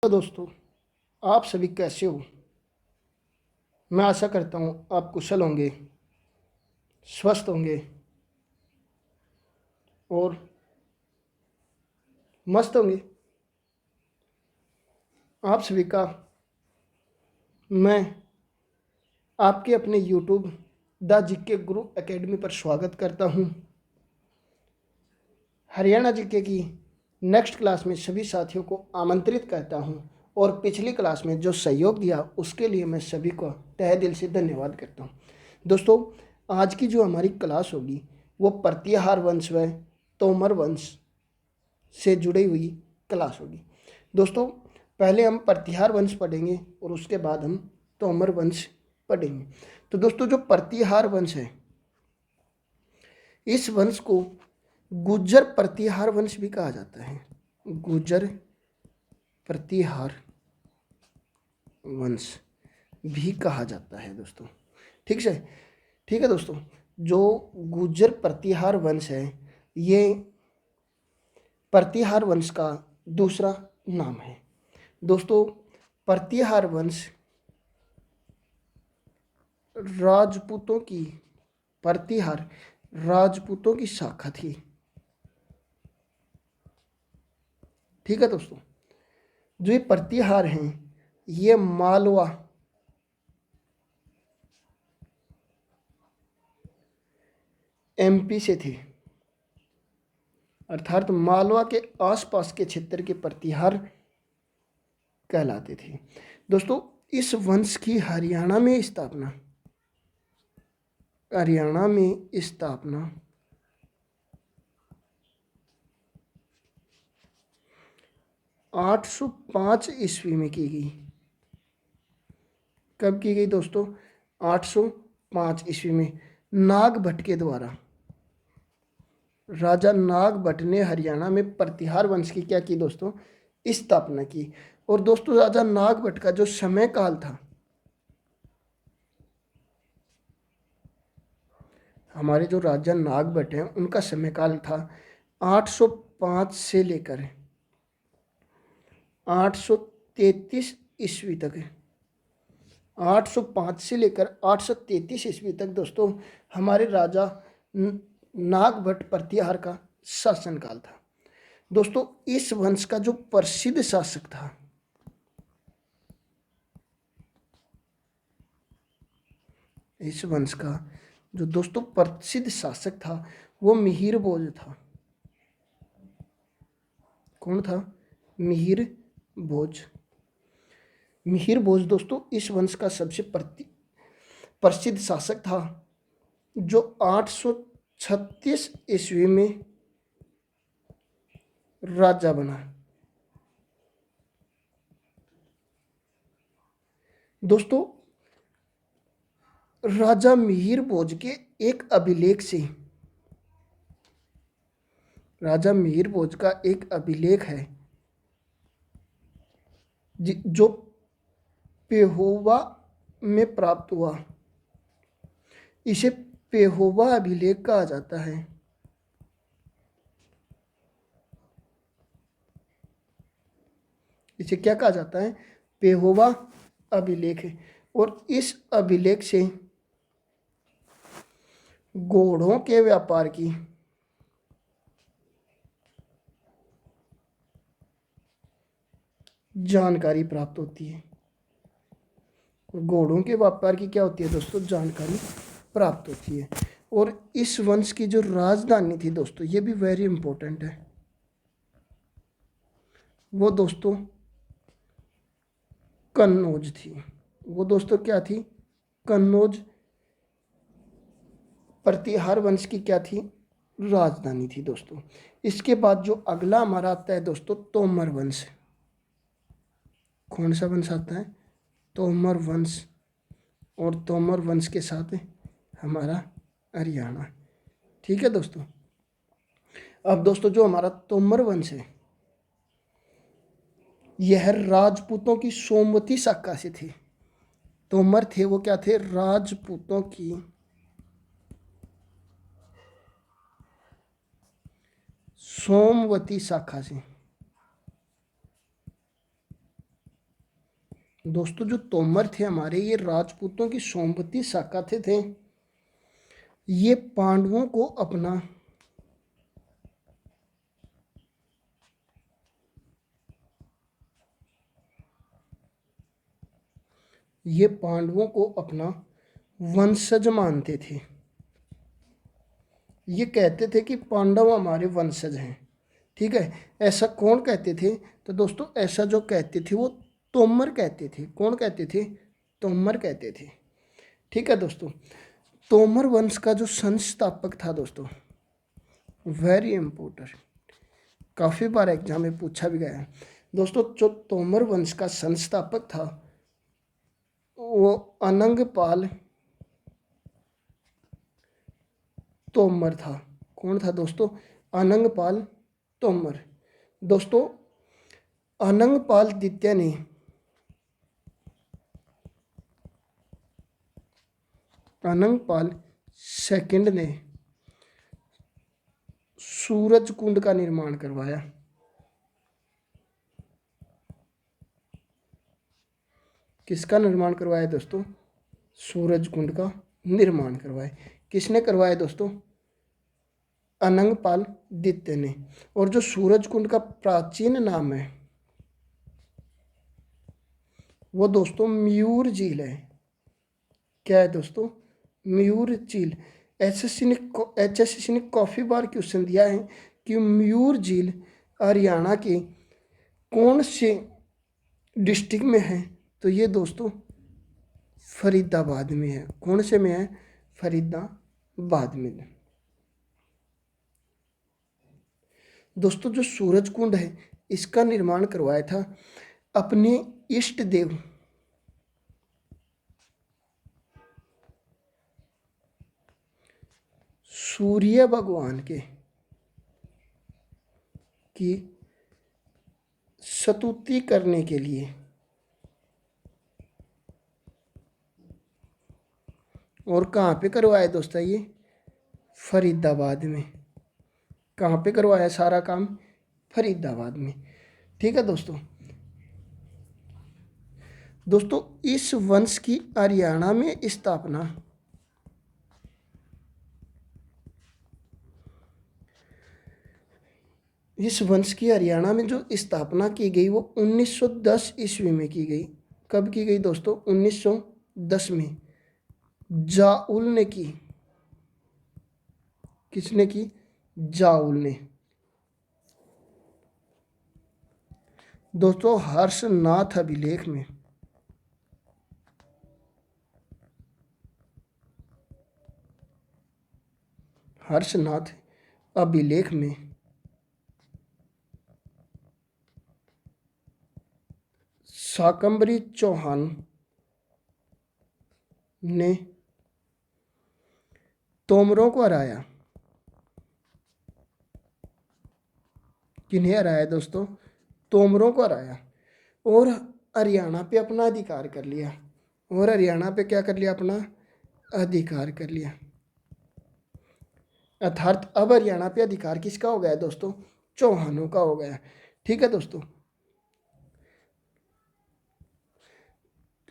तो दोस्तों, आप सभी कैसे हो? मैं आशा करता हूँ आप कुशल होंगे, स्वस्थ होंगे और मस्त होंगे। आप सभी का मैं आपके अपने YouTube the GK Guru academy पर स्वागत करता हूँ। हरियाणा जीके की नेक्स्ट क्लास में सभी साथियों को आमंत्रित करता हूँ और पिछली क्लास में जो सहयोग दिया उसके लिए मैं सभी को तहे दिल से धन्यवाद करता हूँ। दोस्तों, आज की जो हमारी क्लास होगी वो प्रत्याहार वंश व तोमर वंश से जुड़ी हुई क्लास होगी। दोस्तों, पहले हम प्रत्याहार वंश पढ़ेंगे और उसके बाद हम तोमर वंश पढ़ेंगे। तो दोस्तों, जो प्रत्याहार वंश है इस वंश को गुर्जर प्रतिहार वंश भी कहा जाता है। गुर्जर प्रतिहार वंश भी कहा जाता है दोस्तों। ठीक है दोस्तों, जो गुर्जर प्रतिहार वंश है ये प्रतिहार वंश का दूसरा नाम है। दोस्तों, प्रतिहार वंश राजपूतों की प्रतिहार राजपूतों की शाखा थी। ठीक है दोस्तों, जो ये प्रतिहार हैं ये मालवा एमपी से थे, अर्थात मालवा के आसपास के क्षेत्र के प्रतिहार कहलाते थे। दोस्तों, इस वंश की हरियाणा में स्थापना 805 ईस्वी में की गई। कब की गई दोस्तों? 805 ईस्वी में नागभट्ट के द्वारा। राजा नागभट्ट ने हरियाणा में प्रतिहार वंश की क्या की दोस्तों? स्थापना की। और दोस्तों, राजा नागभट्ट का जो समय काल था, हमारे जो राजा नागभट्ट हैं उनका समय काल था 805 से लेकर 833 ईस्वी तक। 805 से लेकर 833 ईस्वी तक दोस्तों हमारे राजा नागभट्ट प्रतिहार का शासनकाल था। दोस्तों, इस वंश का जो प्रसिद्ध शासक था, इस वंश का जो दोस्तों प्रसिद्ध शासक था वो मिहिर भोज था। कौन था? मिहिर भोज। मिहिर भोज दोस्तों इस वंश का सबसे प्रसिद्ध शासक था, जो 836 ईस्वी में राजा बना। दोस्तों, राजा मिहिर भोज के एक अभिलेख से, राजा मिहिर भोज का एक अभिलेख है जो पेहोवा में प्राप्त हुआ। इसे पेहोवा अभिलेख कहा जाता है। इसे क्या कहा जाता है? पेहोवा अभिलेख है। और इस अभिलेख से घोड़ों के व्यापार की जानकारी प्राप्त होती है। घोड़ों के व्यापार की क्या होती है दोस्तों? जानकारी प्राप्त होती है। और इस वंश की जो राजधानी थी दोस्तों, ये भी वेरी इंपॉर्टेंट है, वो दोस्तों कन्नौज थी। वो दोस्तों क्या थी? कन्नौज प्रतिहार वंश की क्या थी? राजधानी थी दोस्तों। इसके बाद जो अगला हमारा आता है दोस्तों तोमर वंश। कौन सा वंश आता है? तोमर वंश। और तोमर वंश के साथ हमारा हरियाणा। ठीक है दोस्तों। अब दोस्तों, जो हमारा तोमर वंश है यह राजपूतों की सोमवती शाखा से थे। तोमर थे वो क्या थे? राजपूतों की सोमवती शाखा से। दोस्तों जो तोमर थे हमारे, ये राजपूतों की सोमवती शाखा थे। ये पांडवों को अपना ये पांडवों को अपना वंशज मानते थे। ये कहते थे कि पांडव हमारे वंशज हैं। ठीक है, ऐसा कौन कहते थे? तो दोस्तों ऐसा जो कहते थे वो तोमर कहते थे। कौन कहते थे? तोमर कहते थे। ठीक है दोस्तों, तोमर वंश का जो संस्थापक था दोस्तों, वेरी इंपॉर्टेंट, काफ़ी बार एग्जाम में पूछा भी गया है दोस्तों। जो तोमर वंश का संस्थापक था वो अनंगपाल तोमर था। कौन था दोस्तों? अनंगपाल तोमर। दोस्तों अनंगपाल द्वितीय ने अनंगपाल सेकंड ने सूरज कुंड का निर्माण करवाया। किसका निर्माण करवाया दोस्तों? सूरज कुंड का निर्माण करवाया। किसने करवाया दोस्तों? अनंगपाल द्वितीय ने। और जो सूरज कुंड का प्राचीन नाम है वो दोस्तों मयूर झील है। क्या है दोस्तों? मयूर झील। एचएससी ने काफ़ी बार क्वेश्चन दिया है कि मयूर झील हरियाणा के कौन से डिस्ट्रिक्ट में है? तो ये दोस्तों फरीदाबाद में है। कौन से में है? फरीदाबाद में। दोस्तों जो सूरज कुंड है इसका निर्माण करवाया था अपने इष्ट देव सूर्य भगवान के की स्तुति करने के लिए। और कहाँ पे करवाया दोस्तों? ये फरीदाबाद में। कहाँ पे करवाया सारा काम? फरीदाबाद में। ठीक है दोस्तों। दोस्तों इस वंश की हरियाणा में स्थापना इस वंश की हरियाणा में जो स्थापना की गई वो 1910 ईस्वी में की गई। कब की गई दोस्तों? 1910 में। जाउल ने की। किसने की? जाउल ने। दोस्तों हर्षनाथ अभिलेख में हर्षनाथ अभिलेख में शाकंभरी चौहान ने तोमरों को हराया। किन्हें हराया दोस्तों? तोमरों को हराया और हरियाणा पे अपना अधिकार कर लिया। और हरियाणा पे क्या कर लिया? अपना अधिकार कर लिया। अर्थात अब हरियाणा पे अधिकार किसका हो गया दोस्तों? चौहानों का हो गया। ठीक है दोस्तों।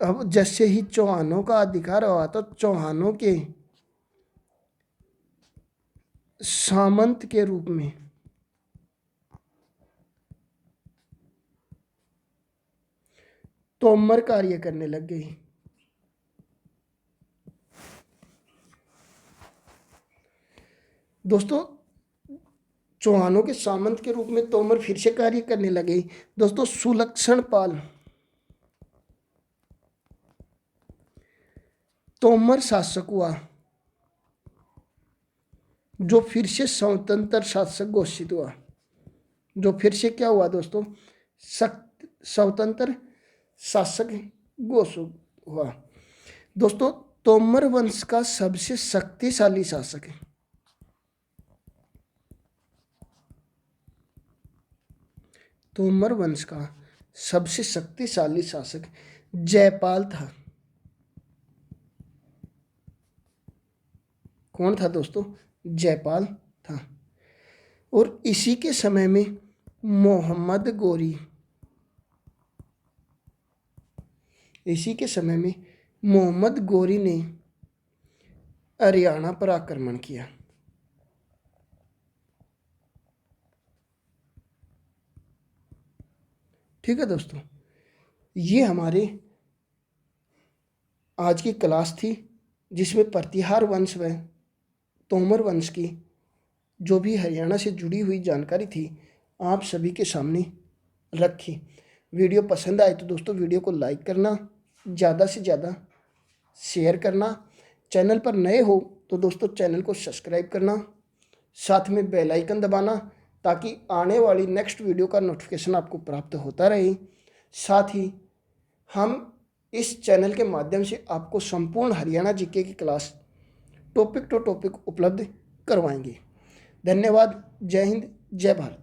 अब जैसे ही चौहानों का अधिकार हुआ तो चौहानों के सामंत के रूप में तोमर कार्य करने लग गई। दोस्तों चौहानों के सामंत के रूप में तोमर फिर से कार्य करने लगे। दोस्तों सुलक्षण पाल तोमर शासक हुआ जो फिर से स्वतंत्र शासक घोषित हुआ। जो फिर से क्या हुआ दोस्तों? स्वतंत्र शासक घोषित हुआ। दोस्तों तोमर वंश का सबसे शक्तिशाली शासक है। तोमर वंश का सबसे शक्तिशाली शासक जयपाल था। कौन था दोस्तों? जयपाल था। और इसी के समय में मोहम्मद गोरी इसी के समय में मोहम्मद गौरी ने हरियाणा पर आक्रमण किया। ठीक है दोस्तों, ये हमारे आज की क्लास थी जिसमें प्रतिहार वंश व तोमर वंश की जो भी हरियाणा से जुड़ी हुई जानकारी थी आप सभी के सामने रखी। वीडियो पसंद आए तो दोस्तों वीडियो को लाइक करना, ज़्यादा से ज़्यादा शेयर करना। चैनल पर नए हो तो दोस्तों चैनल को सब्सक्राइब करना, साथ में बेल आइकन दबाना ताकि आने वाली नेक्स्ट वीडियो का नोटिफिकेशन आपको प्राप्त होता रहे। साथ ही हम इस चैनल के माध्यम से आपको संपूर्ण हरियाणा जीके की क्लास टॉपिक टू टॉपिक उपलब्ध करवाएंगे। धन्यवाद। जय हिंद, जय भारत।